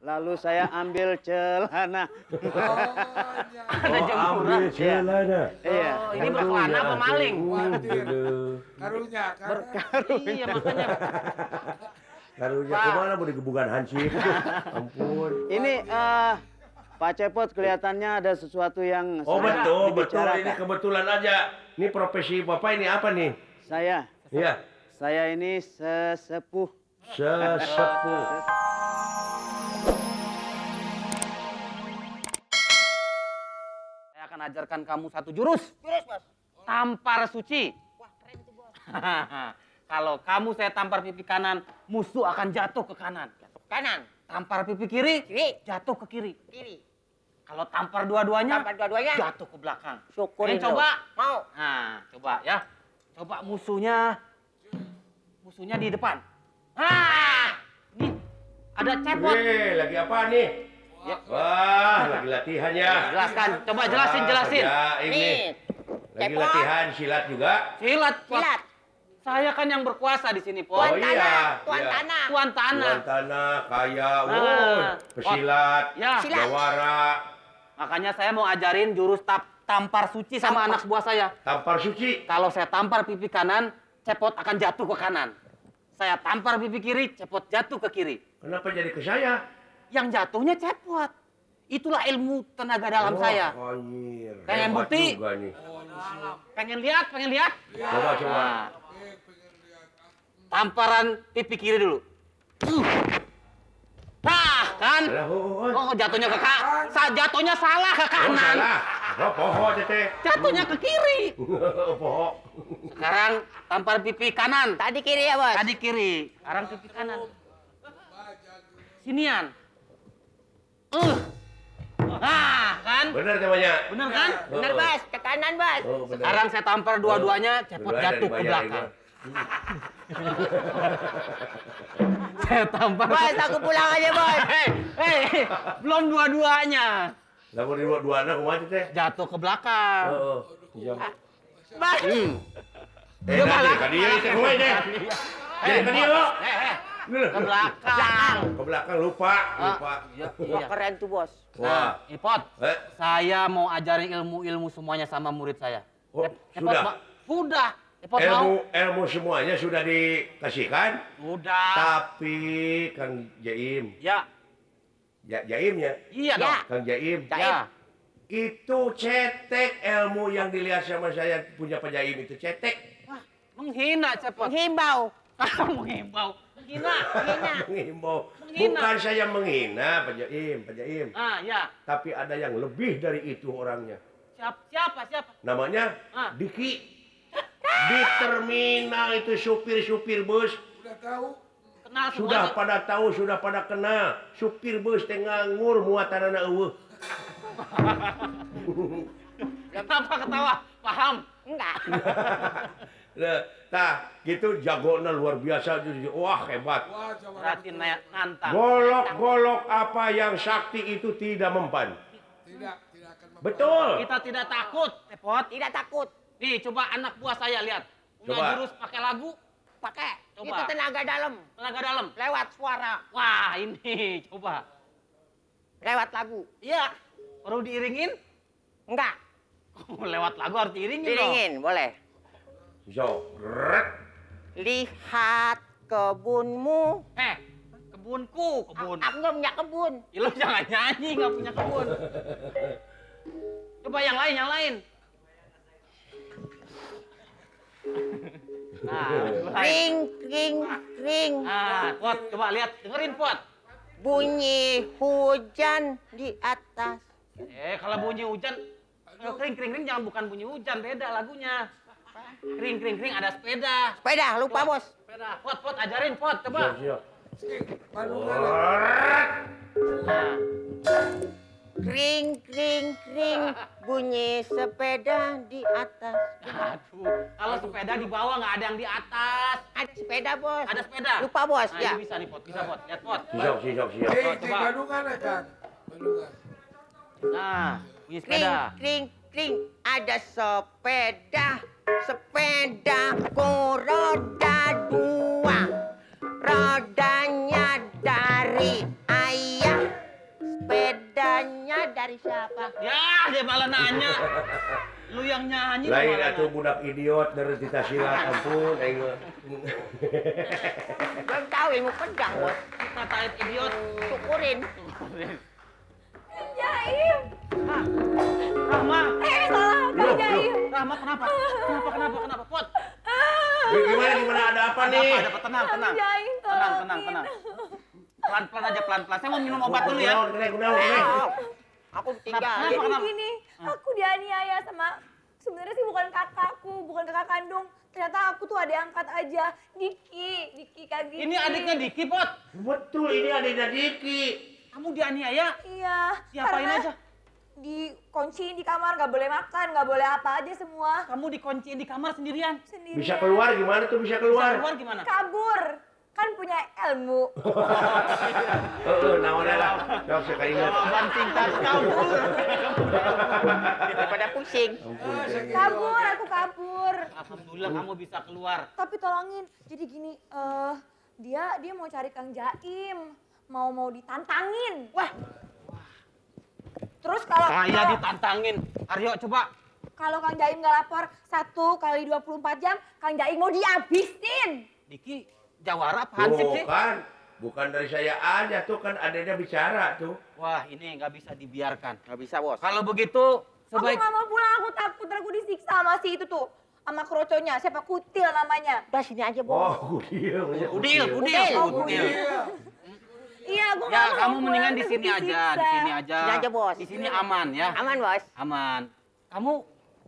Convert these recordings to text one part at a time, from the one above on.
Lalu saya ambil celana. Ambil celana. Iya. Oh, ini berkelana apa maling? Karunya, Iya, makanya. Karunya kemana mau digebukan hansip? Ampun. Ini Pak Cepot kelihatannya ada sesuatu yang Oh sedang betul. dibicarakan. Ini kebetulan aja. Ini profesi Bapak ini apa nih? Saya ini sesepuh. Sesepuh. Saya akan ajarkan kamu satu jurus. Jurus, Bos. Tampar suci. Wah, keren itu, Bos. Kalau kamu saya tampar pipi kanan, musuh akan jatuh ke kanan. Kanan, Tampar pipi kiri, kiri, jatuh ke kiri. kiri. Kalau tampar dua-duanya, Tampar dua-duanya. jatuh ke belakang. Syukurin Kalian coba. lo. Mau. Nah, coba ya. Coba musuhnya di depan. Ah, ini ada cepot. Lagi apa nih? Ya. Wah, lagi latihan ya. Jelaskan, coba jelasin. Ini. Nih, Lagi cepot. latihan silat juga. Silat, Pot. Silat. Saya kan yang berkuasa di sini, Pot. Tuan Oh, tanah, iya, tuan iya. tanah. Tuan tanah. Tuan tanah, kaya, Nah. pesilat, Ya. Silat. jawara, Makanya saya mau ajarin jurus tampar suci sama anak buah saya. tampar suci. Kalau saya tampar pipi kanan, cepot akan jatuh ke kanan. Saya tampar pipi kiri, cepot jatuh ke kiri. Kenapa jadi ke saya? Yang jatuhnya cepot. Itulah ilmu tenaga dalam saya. Anjir. Pengen Hebat bukti? juga nih. Pengen lihat? Coba. Nah, tamparan pipi kiri dulu. Nah, kan? Oh, jatuhnya ke jatuhnya salah ke kanan. salah. Oh, poho teh. Jatuhnya ke kiri. Poho. Sekarang tampar pipi kanan. Tadi kiri ya, Bos? Tadi kiri. Sekarang pipi kanan. Sinian. Nah, kan? Benar namanya. Bener kan? Bener, Bos. Ke kanan, Bos. Oh, benar. Sekarang saya tampar dua-duanya, cepot Dua-duanya jatuh ke dibayar, belakang. Saya tampar. Bos, aku pulang aja, Bos. Hei, belum dua-duanya. Lah mau dua anak kumaha teh? Jatuh ke belakang. Heeh. Iya. Bos. Dia malah. Ka dieu teh kowe teh. Jadi ka dieu. Ke belakang. Ke belakang lupa. Iya, Wah, iya. keren tuh, Bos. Nah, Ipot, Eh? saya mau ajarin ilmu-ilmu semuanya sama murid saya. Oh, Ipot, sudah? Pak. Sudah. Ipot mau? Ilmu semuanya sudah dikasihkan, Sudah. tapi Kang Jaim, Ya. Jaim ya, Iya Ya. dong. Kang Jaim, Ya. itu cetek ilmu yang dilihat sama saya punya Pak Jaim itu cetek. Wah, menghina Cepot. Menghimbau. Menghimbau. Menghina. Mengimbau. Menghina. Bukan saya menghina Pak Jaim, Ah, ya. tapi ada yang lebih dari itu orangnya. Siapa? Namanya Ah. Diki. Di terminal itu supir bus. Kenal Sudah semuanya. pada tahu, sudah pada kenal. Supir bus teh nganggur muatanana eueuh. Kenapa ketawa? Paham? Enggak. Nah, gitu jagona luar biasa. Wah, hebat. Berarti nantang. Golok-golok apa yang sakti itu tidak mempan. Tidak akan Betul. Kita tidak takut, Cepot. Tidak takut. Nih, coba anak buah saya lihat. Punya Coba. jurus pakai lagu, Pakai. Coba. Itu tenaga dalam. tenaga dalam. Lewat suara. Wah, ini coba. Lewat lagu. Iya. Perlu diiringin? Enggak. Lewat lagu harus diiringin dong. Diringin, boleh. So, rek. Lihat kebunmu. Kebunku, kebun. Aku nggak punya kebun. Ya, lu jangan nyanyi, nggak punya kebun. Coba yang lain. Nah, yang lain. Ring, ring, ring. Ah, Pot, coba lihat, dengerin Pot. Bunyi hujan di atas. Kalau bunyi hujan, kring jangan bukan bunyi hujan, beda lagunya. Kring ada sepeda. Sepeda, lupa, Bos. Sepeda. Pot, ajarin Pot, coba. Siap. Nah, Kring, kring, kring. Bunyi sepeda di atas. aduh, kalau sepeda di bawah nggak ada yang di atas. Ada sepeda, Bos. Ada sepeda. Lupa, Bos. Nah, Ya. ini bisa nih Pot, bisa Pot. Lihat Pot. Siap. Coba. Bandungan ya, Kang? Bandungan. Nah, bunyi Kring, sepeda. kring, kring. Ada sepeda. Sepedaku roda dua. Rodanya dari ayah. malah nanya. Lu yang nyanyi lu Lain malah atuh nanya. budak idiot dari tita silat ampun aing mah. Belum tahu ilmu pedang, Bos. Katain idiot. Syukurin. Jaim. Rahma. Salah, Kang Jaim. Rahma kenapa? Kenapa? Pot. Gimana ada apa nih? Ada apa? Tenang. Kang Jaim, Tenang. Pelan-pelan aja, pelan-pelan. Saya mau minum obat dulu ya. Kunaon. Aku Kenapa? tinggal. Jadi gini, aku dianiaya sama sebenarnya sih bukan kakakku, bukan kakak kandung. Ternyata aku tuh adik angkat aja, Diki Kak Diki. Ini adiknya Diki, Pot. Betul ini adiknya Diki. Kamu dianiaya? Iya. Diapain karena aja? Dikunciin di kamar, nggak boleh makan, nggak boleh apa aja semua. Kamu dikunciin di kamar sendirian. Sendirian. Bisa keluar gimana tuh bisa Bisa keluar? keluar gimana? Kabur. Kan punya ilmu. Heeh, naon lah. Sok sekali ingat. Jawaban singkat kabur. Daripada pusing. Kabur, aku kabur. Alhamdulillah kamu bisa keluar. Tapi tolongin. Jadi gini, dia mau cari Kang Jaim. Mau ditantangin. Wah, Terus kalau saya ditantangin. Aryo coba. kalau Kang Jaim nggak lapor 1 kali 24 jam, Kang Jaim mau dihabisin. Diki, jawara apa hansip sih? Bukan dari saya aja tuh kan adanya bicara tuh. Wah, ini nggak bisa dibiarkan. Nggak bisa, Bos. Kalau begitu, Aku sebaik... nggak mau pulang, aku takut aku disiksa sama si itu tuh. Sama kroconya, siapa Kutil namanya. Udah sini aja, Bos. Oh, Udil. Udil. Iya, aku Ya, nggak mau kamu pulang, mendingan di takut sini aja, disiksa. di sini aja. Sini aja, Bos. Di sini aman ya. Aman, Bos. Aman. Kamu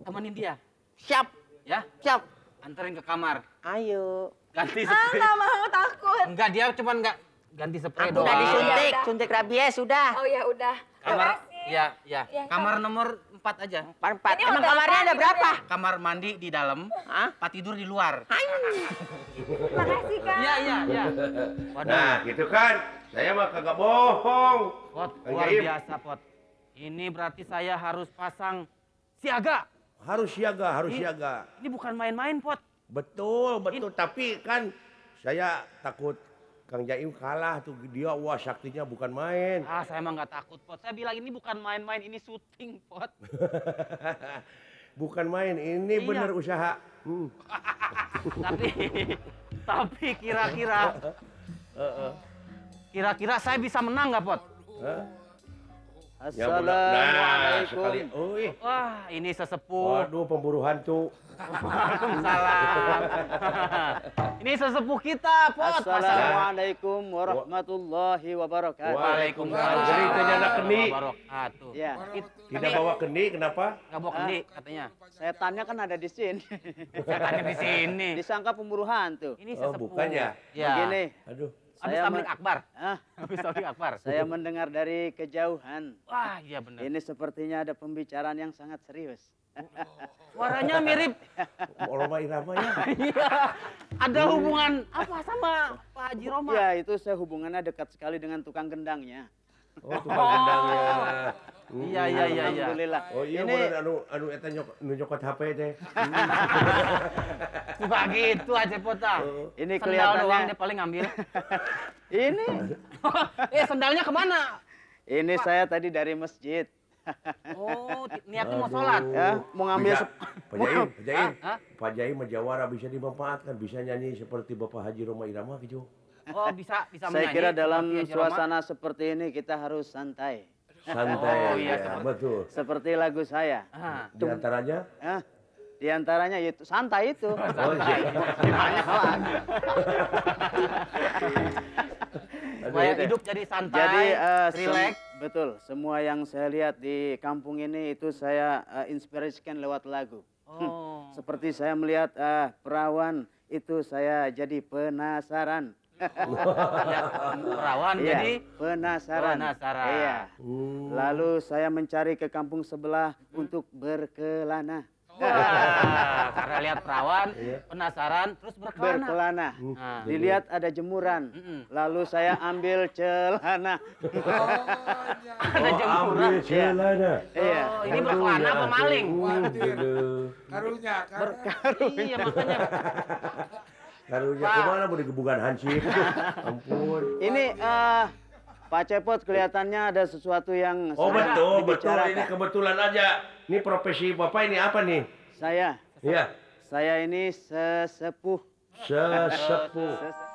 temenin dia, Siap. ya. Siap. Anterin ke kamar. Ayo. Ganti Ah, spray. nggak mau, takut. Enggak, dia cuman nggak ganti spray Aku doang. udah disuntik, Udah. suntik rabies sudah. Oh ya udah. Kamar, Makasih. ya. Ya, Kamar nomor 4 aja. Empat. Ini Emang hotel kamarnya apa ada nih, berapa? Kamar mandi di dalam, Hah? tempat tidur di luar. Makasih, Kak. Iya. Waduh, Nah, gitu kan. Saya mah kagak bohong. Pot, Kang luar Jaim. biasa, Pot. Ini berarti saya harus pasang siaga. Harus siaga, harus Ini- siaga. Ini bukan main-main, Pot. Betul. Tapi kan saya takut Kang Jaim kalah tuh. Dia wah saktinya bukan main. Ah, saya emang nggak takut, Pot. Saya bilang ini bukan main-main, ini syuting, Pot. Bukan main, ini Iya. bener usaha. Tapi kira-kira saya bisa menang nggak, Pot? Hah? Ya, Assalamualaikum. sekali. Ih. Wah, ini sesepuh. Waduh, pemburu hantu. Waalaikumsalam. Ini sesepuh kita, Pot. Assalamualaikum warahmatullahi wabarakatuh. Waalaikumsalam. Jadi itu anak kendi. Wabarakatuh. Ya, Tidak bawa kendi, kenapa? Nggak bawa kendi katanya. setannya kan ada di sini. Setannya di sini. Disangka pemburu hantu. Ini Oh, sesepuh. bukan ya? Ya. Begini, Aduh. Habis Saya tablik akbar. ah, Habis tablik akbar. saya mendengar dari kejauhan. Wah, iya benar. Ini sepertinya ada pembicaraan yang sangat serius. Suaranya mirip. Roma Irama ya. Iya. Ada hubungan apa sama Pak Haji Roma? Ya, itu saya hubungannya dekat sekali dengan tukang gendangnya. Oh, tukang gendangnya. Iya. Alhamdulillah. Oh iya, Ini anu eta nyokot HP teh. Suka gitu aja Pota. ini Sendal doang kelihatannya dia paling ngambil. ini Sendalnya kemana? ini saya tadi dari masjid. Oh, niatnya mau sholat. Ya, mau ngambil Bisa. Pak Jaim. Hah? Pak Jaim Majawara bisa dimanfaatkan, bisa nyanyi seperti Bapak Haji Roma Irama gitu. Oh, bisa Saya menyanyi kira seperti dalam Haji Roma. suasana seperti ini kita harus santai. Santai Oh, iya, ya, betul. Seperti lagu saya. Ah, Di antaranya Hah? Di antaranya itu santai itu. oh iya. Banyak lagu. supaya hidup jadi santai, Jadi rileks. betul. Semua yang saya lihat di kampung ini itu saya inspirasikan lewat lagu. Oh. Seperti saya melihat perawan itu saya jadi penasaran. Lihat perawan Iya, jadi penasaran. Penasaran. Iya. Lalu saya mencari ke kampung sebelah untuk berkelana. wah, karena lihat perawan, Iya. penasaran, terus berkelana. Berkelana. Nah, Dilihat ada jemuran. Lalu saya ambil celana. ada Oh, jemuran. ambil celana. Iya. Oh, ini berkelana apa maling? Khawatir. Aduh. Karunya kan. Iya, makanya. Karunya Pak. kemana mau digebukan hansip? Ampun. Ini Pak Cepot kelihatannya ada sesuatu yang Oh sedang betul, betul. dibicarakan. Ini kebetulan aja. Ini profesi Bapak ini apa nih? Saya Iya. ini sesepuh. Sesepuh. Ses-